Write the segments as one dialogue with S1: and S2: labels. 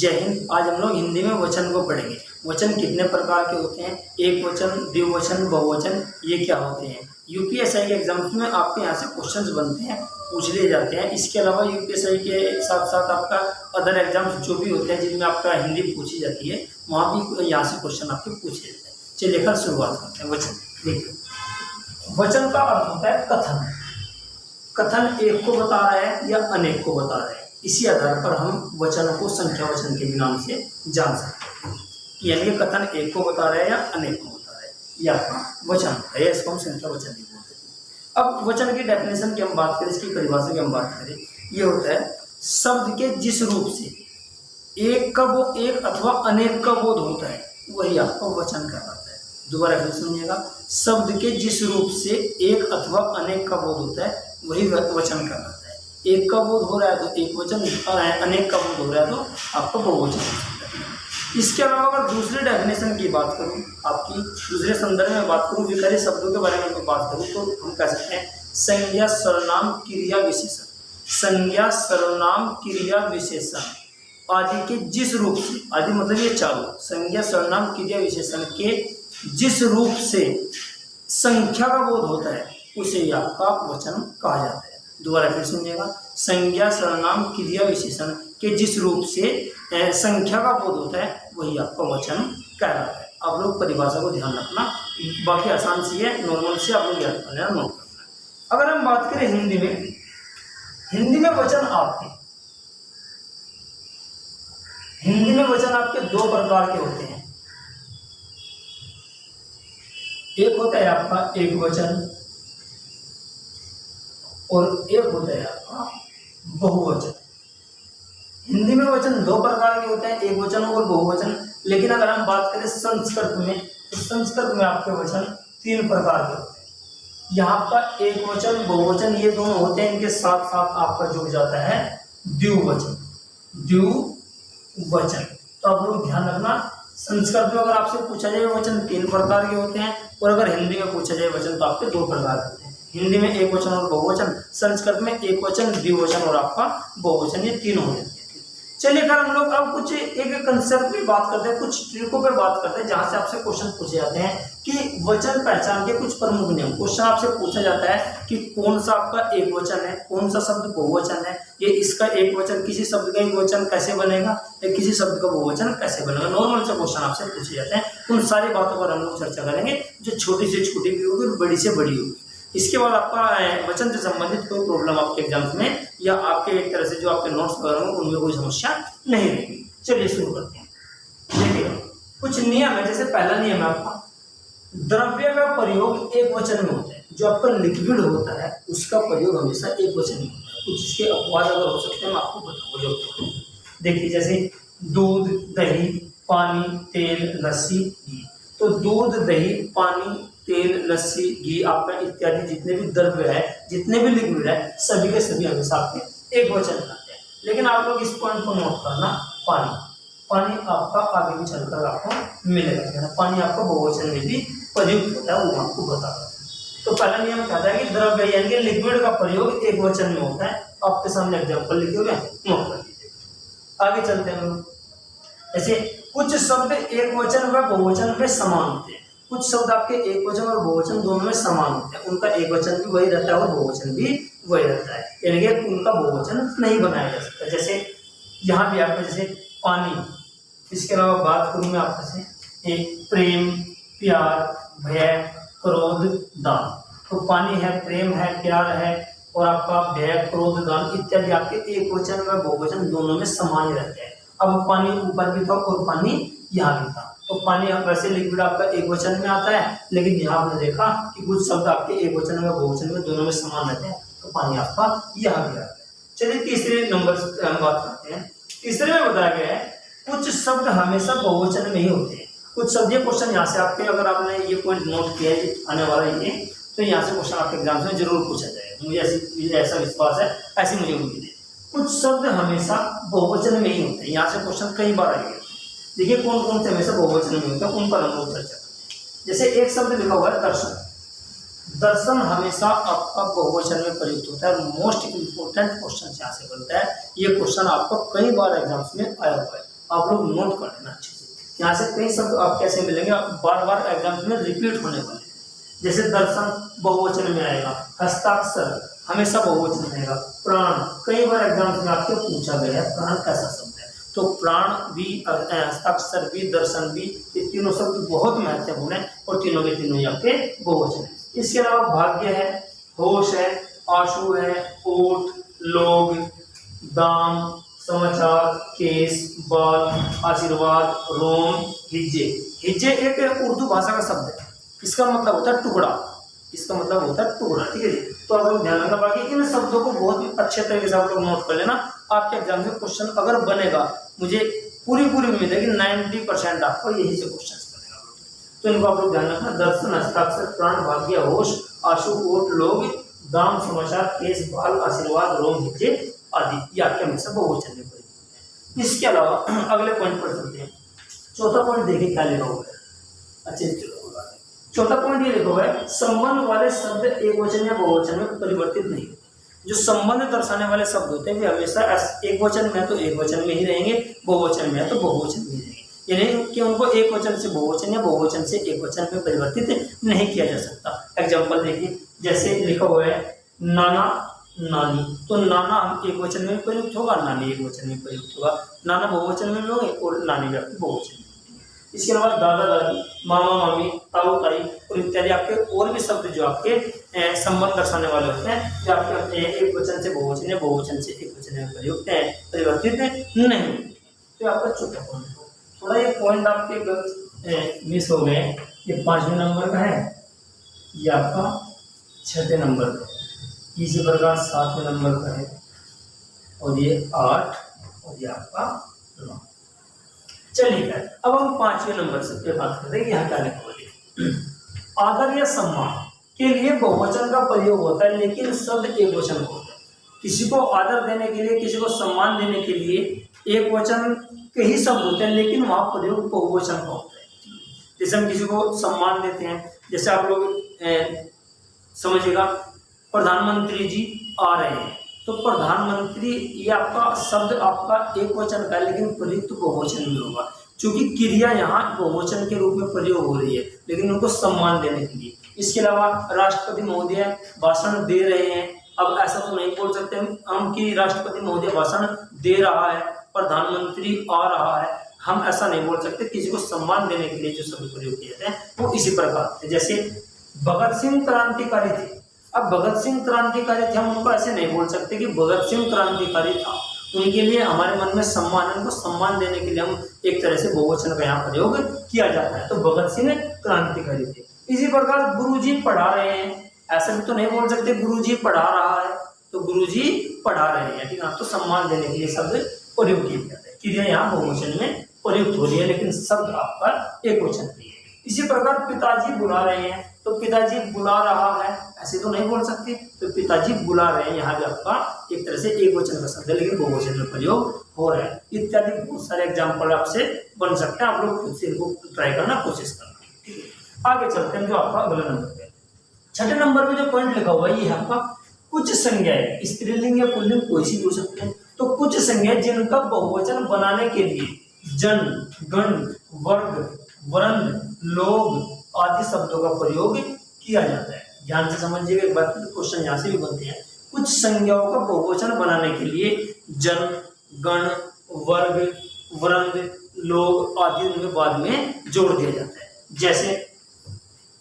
S1: जय हिंद। आज हम लोग हिंदी में वचन को पढ़ेंगे। वचन कितने प्रकार के होते हैं, एक वचन, द्विवचन, बहुवचन, ये क्या होते हैं। यूपीएसआई के एग्जाम्स में आपके यहाँ से क्वेश्चंस बनते हैं, पूछ लिए जाते हैं। इसके अलावा यूपीएसआई के साथ साथ आपका अदर एग्जाम्स जो भी होते हैं जिनमें आपका हिंदी पूछी जाती है, वहाँ भी यहाँ से क्वेश्चन आपके पूछे जाते हैं। चलिए कर शुरुआत करते हैं। वचन देखिए, वचन का अर्थ होता है कथन। कथन एक को बता रहा है या अनेक को बता रहा है। इसी आधार पर हम वचनों को संख्या वचन के भी नाम से जान सकते हैं। यानी कि कथन एक को बता रहा है या अनेक को बता रहा है, या वचन है, इसको हम संख्या वचन भी बोलते हैं। अब वचन की डेफिनेशन की हम बात करें, इसकी परिभाषा की हम बात करें, ये होता है शब्द के जिस रूप से एक का वो एक अथवा अनेक का बोध होता है वही आपका वचन कहलाता है। दोबारा फिर सुनिएगा, शब्द के जिस रूप से एक अथवा अनेक का बोध होता है वही वचन कहलाता है। एक का बोध हो रहा है तो एक वचन, अनेक का बोध हो रहा है तो आपका बहुवचन हो सकता है। इसके अलावा अगर दूसरे डेफिनेशन की बात करूं, आपकी दूसरे संदर्भ में बात करूं, विकारी शब्दों के बारे में बात करूं, तो हम कह सकते हैं संज्ञा, सर्वनाम, क्रिया, विशेषण। संज्ञा, सर्वनाम, क्रिया, विशेषण आदि के जिस रूप से, आदि मतलब ये चारों, संज्ञा, सर्वनाम, क्रिया, विशेषण के जिस रूप से संख्या का बोध होता है उसे ही आपका वचन कहा जाता है। दोबारा फिर सुनिएगा, संज्ञा, सर्वनाम, क्रिया, विशेषण के जिस रूप से संख्या का बोध होता है वही आपका वचन कहलाता है। आप लोग परिभाषा को ध्यान रखना, बाकी आसान सी है, नॉर्मल से आप लोग याद करना, नोट करना। अगर हम बात करें हिंदी में, हिंदी में वचन आपके दो प्रकार के होते हैं। एक होता है आपका एक वचन और एक होता है आपका बहुवचन। हिंदी में वचन दो प्रकार के होते हैं, एक वचन और बहुवचन। लेकिन अगर हम बात करें संस्कृत में, तो संस्कृत में आपके वचन तीन प्रकार के होते हैं। यहाँ का एक वचन, बहुवचन ये दोनों होते हैं, इनके साथ साथ आपका जुड़ जाता है द्विवचन। द्विवचन तो आप लोग ध्यान रखना, संस्कृत में अगर आपसे पूछा जाए वचन तीन प्रकार के होते हैं, और अगर हिंदी में पूछा जाए वचन तो आपके दो प्रकार के होते हैं। हिंदी में एक वचन और बहुवचन, संस्कृत में एक वचन, द्विवचन और आपका बहुवचन, ये तीनों होते हैं। चलिए अगर हम लोग अब कुछ एक कंसेप्ट पे बात करते हैं, कुछ ट्रिकों पे बात करते हैं जहां से आपसे क्वेश्चन पूछे जाते हैं कि वचन पहचान के कुछ प्रमुख नियम। क्वेश्चन आपसे पूछा जाता है कि कौन सा आपका एक वचन है, कौन सा शब्द बहुवचन है, ये इसका एक वचन, किसी शब्द का एक वचन कैसे बनेगा या किसी शब्द का बहुवचन कैसे बनेगा। नॉर्मल से क्वेश्चन आपसे पूछे जाते हैं। उन सारी बातों पर हम लोग चर्चा करेंगे, जो छोटी से छोटी भी होगी और बड़ी से बड़ी होगी। इसके बाद आपका वचन से संबंधित कोई प्रॉब्लम आपके एग्जाम्स में या आपके एक तरह से जो आपके नोट्स वगैरह होंगे उनमें कोई समस्या नहीं रहेगी। चलिए शुरू करते हैं। देखिए कुछ नियम है, जैसे पहला नियम है आपका द्रव्य का प्रयोग एक वचन में होता है। जो आपका लिक्विड होता है उसका प्रयोग हमेशा एक वचन में होता है। कुछ इसके अपवाद अगर हो सकते हैं मैं आपको बताऊंगा। देखिए जैसे दूध, दही, पानी, तेल, लस्सी, घी। तो दूध, दही, पानी, तेल, लस्सी, घी आपका इत्यादि जितने भी द्रव्य है, जितने भी लिक्विड है, सभी के सभी हमेशा आपके एक वचन में आते हैं। लेकिन आप लोग इस पॉइंट को नोट करना, पानी आपका आगे भी चलकर आपको मिलेगा। पानी आपका बहुवचन में भी प्रयुक्त होता है, वो आपको बता रहा है। तो पहला नियम कहता है कि द्रव्य यानी कि लिक्विड का प्रयोग एक वचन में होता है। आपके सामने एग्जाम्पल लिखे हुए नोट कर लीजिए। आगे चलते हैं लोग। ऐसे कुछ शब्द एक वचन व बहुवचन में समान होते हैं। कुछ शब्द आपके एक वचन और बहुवचन दोनों में समान होते हैं, उनका एक वचन भी वही रहता है और बहुवचन भी वही रहता है, यानी कि उनका बहुवचन नहीं बनाया जा सकता। जैसे यहाँ भी आपका जैसे पानी, इसके अलावा बात करूँ मैं आपके से एक प्रेम, प्यार, भय, क्रोध, दान। तो पानी है, प्रेम है, प्यार है और आपका भय, क्रोध, दान इत्यादि आपके एक वचन व बहुवचन दोनों में समान ही रहते हैं। अब पानी ऊपर भी था और पानी यहाँ भी था, तो पानी वैसे लिक्विड आपका एक वचन में आता है, लेकिन यहाँ आपने देखा कि कुछ शब्द आपके एक वचन में बहुवचन में दोनों में समान रहते हैं, तो पानी आपका यहाँ भी आता है। चलिए तीसरे नंबर हम बात करते हैं। तीसरे में बताया गया है कुछ शब्द हमेशा बहुवचन में ही होते हैं। कुछ शब्द, ये क्वेश्चन यहाँ से आपके, अगर आपने ये पॉइंट नोट किया है आने वाला ये, तो यहाँ से क्वेश्चन आपके एग्जाम में जरूर पूछा जाएगा, मुझे ऐसा विश्वास है, ऐसी मुझे उम्मीद है। कुछ शब्द हमेशा बहुवचन में ही होते हैं, यहाँ से क्वेश्चन कई बार आएंगे। देखिए कौन कौन से हमेशा बहुवचन में होता है, उन पर हम लोग चर्चा करते हैं। जैसे एक शब्द लिखा हुआ है दर्शन। दर्शन हमेशा आपका बहुवचन में प्रयुक्त होता है। मोस्ट इंपोर्टेंट क्वेश्चन यहाँ से बनता है। ये क्वेश्चन आपको कई बार एग्जाम्स में आया हुआ है। आप लोग नोट कर लेना अच्छे से। यहाँ से कई शब्द आप कैसे मिलेंगे, बार बार एग्जाम में रिपीट होने वाले। जैसे दर्शन बहुवचन में आएगा, हस्ताक्षर हमेशा बहुवचन में आएगा, प्राण कई बार एग्जाम में आपको पूछा गया है प्राण कैसा शब्द है, तो प्राण भी, हस्ताक्षर भी, दर्शन भी, ये तीनों शब्द बहुत महत्वपूर्ण है और तीनों के तीनों आपके बहुवचन है। इसके अलावा भाग्य है, होश है, आशु है, ओठ, लोग, दाम, समाचार, केस, बाल, आशीर्वाद, रोम, हिज्जे। हिज्जे एक उर्दू भाषा का शब्द है, इसका मतलब होता है टुकड़ा, इसका मतलब होता है टुकड़ा, ठीक है जी। तो आप लोग ध्यान रखना, बाकी इन शब्दों को बहुत अच्छे तरीके से आप लोग नोट कर लेना। आपके एग्जाम से क्वेश्चन अगर बनेगा, मुझे पूरी उम्मीद है कि 90% आपको यही से क्वेश्चन बनेगा, तो इनको आप लोग ध्यान रखना। दर्शन, हस्ताक्षर, प्राण, भाग्य, होश, आशु, ओठ, लोग, दाम, समाचार, केस, बाल, आशीर्वाद, रोम, हिज्जे आदि, ये आपके हमेशा बहुवचन में पड़ेगा। इसके अलावा अगले पॉइंट पर चलते हैं। चौथा पॉइंट देखिए क्या लिखा हुआ है। अच्छा, चौथा पॉइंट ये लिखा हुआ है, संबंध वाले शब्द एक वचन या बहुवचन में परिवर्तित नहीं होते। जो संबंध दर्शाने वाले शब्द होते हैं वे हमेशा एक वचन में तो एक वचन में ही रहेंगे, बहुवचन में तो बहुवचन में ही रहेंगे, यानी कि उनको एक वचन से बहुवचन या बहुवचन से एक वचन में परिवर्तित नहीं किया जा सकता। एग्जाम्पल देखिए, जैसे लिखा हुआ है नाना, नानी, तो नाना हम एक वचन में प्रयुक्त होगा, नानी एक वचन में प्रयुक्त होगा, नाना बहुवचन में भी होंगे और नानी भी आपके बहुवचन में। इसके अलावा दादा दादी, मामा मामी, ताऊ ताई और इत्यादि आपके और भी शब्द जो आपके संबंध दर्शाने वाले होते हैं, जो आपके एक वचन से बहुवचन या बहुवचन से एक वचन में प्रयुक्त है, परिवर्तित नहीं। तो आपका चौथा पॉइंट है। थोड़ा ये पॉइंट आपके मिस हो गए, ये 5वें नंबर का है, ये आपका 6ठे नंबर का है, इसी प्रकार 7वें नंबर का है, और ये 8 और ये आपका 9। चलिए अब हम 5वें नंबर से बात करते हैं कि यहाँ क्या लिखा हुआ है। आदर या सम्मान के लिए बहुवचन का प्रयोग होता है, लेकिन शब्द एक वचन का होता है। किसी को आदर देने के लिए, किसी को सम्मान देने के लिए एक वचन के ही शब्द होते हैं, लेकिन वहाँ प्रयोग बहुवचन का होता है। जैसे हम किसी को सम्मान देते हैं, जैसे आप लोग समझिएगा प्रधानमंत्री जी आ रहे हैं, तो प्रधानमंत्री ये आपका शब्द आपका एक वचन का है, लेकिन प्रयुक्त बहुवचन में होगा, क्योंकि क्रिया यहाँ बहुवचन के रूप में प्रयोग हो रही है, लेकिन उनको सम्मान देने के लिए। इसके अलावा राष्ट्रपति महोदय भाषण दे रहे हैं, अब ऐसा तो नहीं बोल सकते हम कि राष्ट्रपति महोदय भाषण दे रहा है, प्रधानमंत्री आ रहा है, हम ऐसा नहीं बोल सकते। किसी को सम्मान देने के लिए जो शब्द प्रयोग किए जाते हैं वो इसी प्रकार थे। जैसे भगत सिंह क्रांतिकारी थे, अब भगत सिंह क्रांतिकारी थे, हम उनको ऐसे नहीं बोल सकते कि भगत सिंह क्रांतिकारी था, उनके लिए हमारे मन में सम्मान, उनको सम्मान देने के लिए हम एक तरह से बहुवचन का यहाँ प्रयोग किया जाता है, तो भगत सिंह क्रांतिकारी थे। इसी प्रकार गुरुजी पढ़ा रहे हैं, ऐसा भी तो नहीं बोल सकते गुरुजी पढ़ा रहा है, तो गुरुजी पढ़ा रहे हैं, ठीक है, तो सम्मान देने के लिए शब्द प्रयोग किया जाता है। क्रिया यहाँ बहुवचन में प्रयुक्त हो रही है, लेकिन शब्द आपका एक वचन में है। इसी प्रकार पिताजी बुला रहे हैं, तो पिताजी बुला रहा है, ऐसे तो नहीं बोल सकते, तो पिताजी बुला रहे हैं, यहाँ भी आपका एक तरह से एक वचन का शब्द है, लेकिन बहुवचन में प्रयोग हो रहा है। इत्यादि बहुत सारे एग्जाम्पल आपसे बन सकते हैं, आप लोग खुद से इनको ट्राई करना, कोशिश करना, ठीक है। आगे चलते हैं, जो आपका अगला नंबर है, 6ठे नंबर पे जो पॉइंट लिखा हुआ है, ये है आपका कुछ संज्ञाएं, स्त्रीलिंग या पुल्लिंग कोई सी भी हो सकते हैं, तो कुछ संज्ञाएं जिनका बहुवचन बनाने के लिए जन, गण, वर्ग, वृंद, लोग आदि शब्दों का प्रयोग किया जाता है। ध्यान से समझिएगा, एक बात, क्वेश्चन यहाँ से भी बनते हैं। कुछ संज्ञाओं का बहुवचन बनाने के लिए जन, गण, वर्ग, वृंद, लोग आदि उनके बाद में जोड़ दिया जाता है। जैसे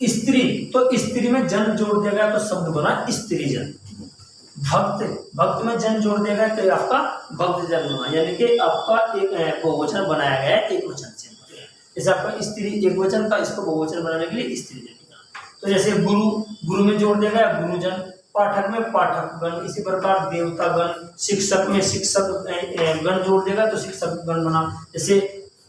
S1: स्त्री, तो स्त्री में जन जोड़ दिया गया तो शब्द बना स्त्रीजन। भक्त, भक्त में जन जोड़ दिया गया तो आपका भक्त जन बना, यानी कि आपका एक बहुवचन बनाया गया है एक वचन से। जैसे आपका स्त्री एक वचन था, इसको बहुवचन बनाने के लिए स्त्रीजन। तो जैसे गुरु, गुरु में जोड़ दिया गया गुरुजन, पाठक में पाठक गण, इसी प्रकार देवता गण, शिक्षक में शिक्षक गण जोड़ देगा तो शिक्षक गण बना। जैसे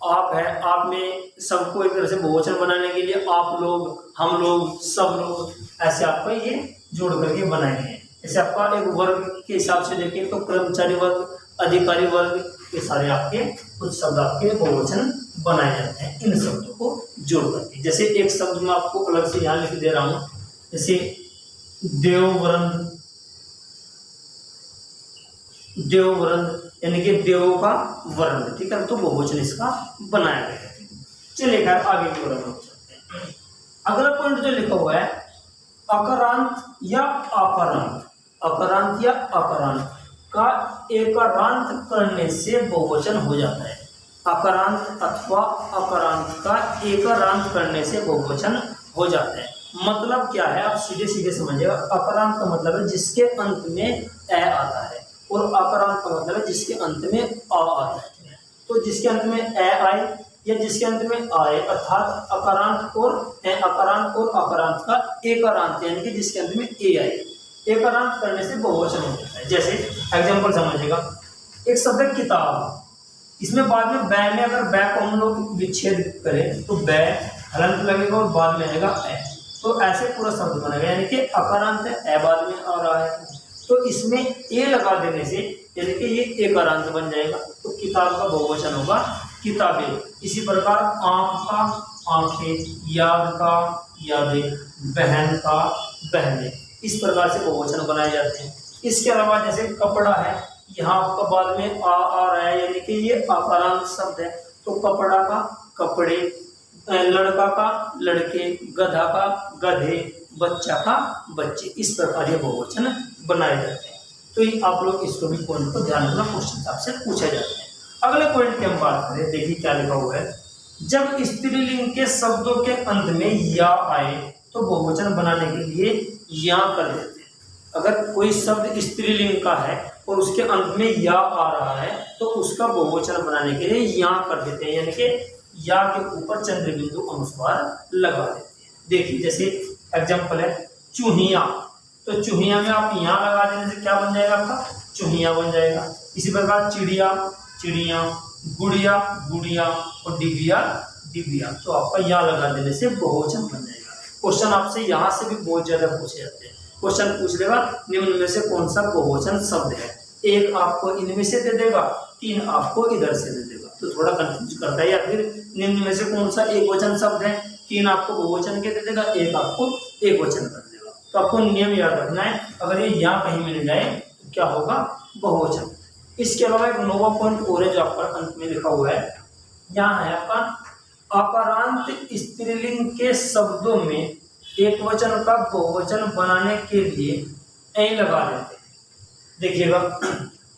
S1: आप है, आप में सबको एक तरह से बहुवचन बनाने के लिए आप लोग, हम लोग, सब लोग, ऐसे आपको ये जोड़ करके बनाए हैं। जैसे आपका एक वर्ग के हिसाब से देखें तो कर्मचारी वर्ग, अधिकारी वर्ग, ये सारे आपके कुछ शब्द आपके बहुवचन बनाए जाते हैं इन शब्दों को जोड़ करके। जैसे एक शब्द मैं आपको अलग से यहाँ लिख दे रहा हूँ, जैसे देववृंद, देववृंद, यानी कि देवों का वर्ण, ठीक है, तो बहुवचन इसका बनाया गया है। चलिए खैर आगे की ओर हम लोग चलते हैं। अगला पॉइंट जो लिखा हुआ है अकारांत या अकारांत, अकारांत या अकारांत का एकारांत करने से बहुवचन हो जाता है। अकारांत अथवा अकारांत का एकारांत करने से बहुवचन हो जाता है। मतलब क्या है, आप सीधे सीधे समझिएगा। अकारांत का मतलब है जिसके अंत में ए आता है, और अकारांत का मतलब है जिसके अंत में आ आता है। तो जिसके अंत में ए आए या जिसके अंत में आए, अर्थात अकारांत और अकारांत का एकारांत, यानी कि जिसके अंत में ए आए, एकारांत करने से बहुवचन हो जाता है। जैसे एग्जांपल समझिएगा, एक शब्द है किताब, इसमें बाद में बै में अगर बै को हम लोग विच्छेद करें तो बै हलंत लगेगा और बाद में आएगा ए, तो ऐसे पूरा शब्द बनेगा, यानी कि अकारांत है, ए बाद में आ रहा है, तो इसमें ए लगा देने से यानी कि ये एकारांत बन जाएगा। तो किताब का बहुवचन होगा किताबें। इसी प्रकार आंख का आंखें, याद का यादें, बहन का बहनें, इस प्रकार से बहुवचन बनाए जाते हैं। इसके अलावा जैसे कपड़ा है, यहाँ आपका बाद में आ रहा है, यानी कि ये अकारांत शब्द है, तो कपड़ा का कपड़े, लड़का का लड़के, गधा का गधे, बच्चा का बच्चे, इस प्रकार ये बहुवचन बनाए जाते हैं। तो ये आप लोग इसको भी पॉइंट को ध्यान रखना, क्वेश्चन आपसे पूछे जाते हैं। अगले पॉइंट की हम बात करें, देखिए क्या लिखा हुआ है, जब स्त्रीलिंग के शब्दों के अंत में या आए तो बहुवचन बनाने के लिए या कर देते हैं। अगर कोई शब्द स्त्रीलिंग का है और उसके अंत में या आ रहा है तो उसका बहुवचन बनाने के लिए या कर देते हैं, यानी कि या के ऊपर चंद्र बिंदु अनुस्वार लगा देते हैं। देखिए जैसे एग्जांपल है चूहिया, तो चूहिया में आप यहाँ लगा देने से क्या बन जाएगा, आपका चूहिया बन जाएगा। इसी प्रकार चिड़िया चिड़िया, गुड़िया गुड़िया और डिबिया डिबिया, तो आपका यहाँ लगा देने से बहुवचन बन जाएगा। क्वेश्चन आपसे यहाँ से भी बहुत ज्यादा पूछे जाते हैं। क्वेश्चन पूछ लेगा निम्न में से कौन सा बहुवचन शब्द है, एक आपको इनमें से दे देगा, तीन आपको इधर से दे देगा, तो थोड़ा कंफ्यूज करता है। या फिर निम्न में से कौन सा एक वचन शब्द है, तीन आपको बहुवचन के दे देगा, एक आपको एक वचन कर देगा। तो आपको नियम याद रखना है, अगर ये यहाँ कहीं मिल जाए तो क्या होगा, बहुवचन। इसके अलावा एक नोवा पॉइंट और है जो आपका अंत में लिखा हुआ है, यहाँ है आपका अकारांत स्त्रीलिंग के शब्दों में एक वचन का बहुवचन बनाने के लिए ऐ लगा देते हैं। देखिएगा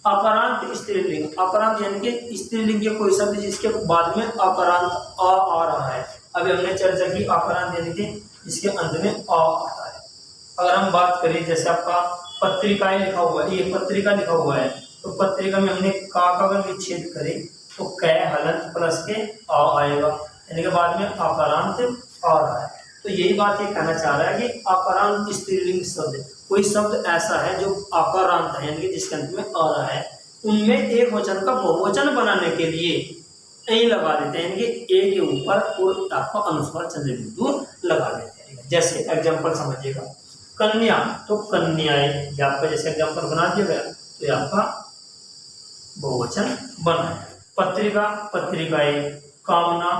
S1: अकारांत स्त्रीलिंग, अकारांत यानी कि स्त्रीलिंग के कोई शब्द जिसके बाद में अकारांत आ रहा है। अभी हमने चर्चा की अकारांत यानी कि जिसके अंत में आ आता है। अगर हम बात करें जैसे आपका पत्रिकाएं लिखा हुआ है, ये पत्रिका लिखा हुआ है, तो पत्रिका में हमने का अगर विच्छेद करें तो कै हलंत प्लस के आ आएगा, यानी कि बाद में अकारांत आ रहा है। तो यही बात ये कहना चाह रहा है कि अकारांत स्त्रीलिंग शब्द, कोई शब्द ऐसा है जो अकारांत है यानी कि जिसके अंत में आ रहा है, उनमें एक वचन का बहुवचन बनाने के लिए ऐ लगा देते हैं, यानी कि ए के ऊपर और आपका अनुस्वार चंद्र बिंदु लगा देते हैं। जैसे एग्जाम्पल समझिएगा, कन्या तो कन्याएं, ये आपका जैसे एग्जाम्पल बना दिया गया तो ये आपका बहुवचन बना है। पत्रिका पत्रिकाएं, कामना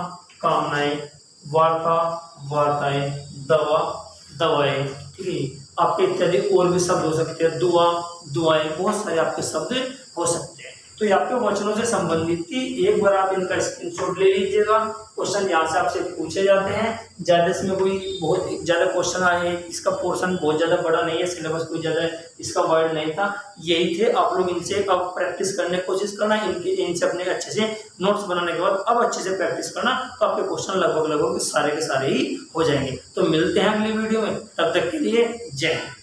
S1: कामनाएं, वार्ता वार्ताएं, दवा दवाएं, ठीक है। आपके इत्यादि और भी शब्द हो सकते हैं, दुआ दुआएं, बहुत सारे आपके शब्द हो सकते हैं। तो ये आपके वचनों से संबंधित थी। एक बार आप इनका स्क्रीनशॉट ले लीजिएगा। क्वेश्चन यहाँ से आपसे पूछे जाते हैं, ज़्यादा इसमें कोई बहुत ज़्यादा क्वेश्चन आए, इसका पोर्शन बहुत ज़्यादा बड़ा नहीं है, सिलेबस कोई ज़्यादा इसका वाइड नहीं था, यही थे। आप लोग इनसे अब प्रैक्टिस करने की कोशिश करना, इनसे अपने अच्छे से नोट्स बनाने के बाद अब अच्छे से प्रैक्टिस करना, तो आपके क्वेश्चन लगभग सारे के सारे ही हो जाएंगे। तो मिलते हैं अगली वीडियो में, तब तक के लिए जय हिंद।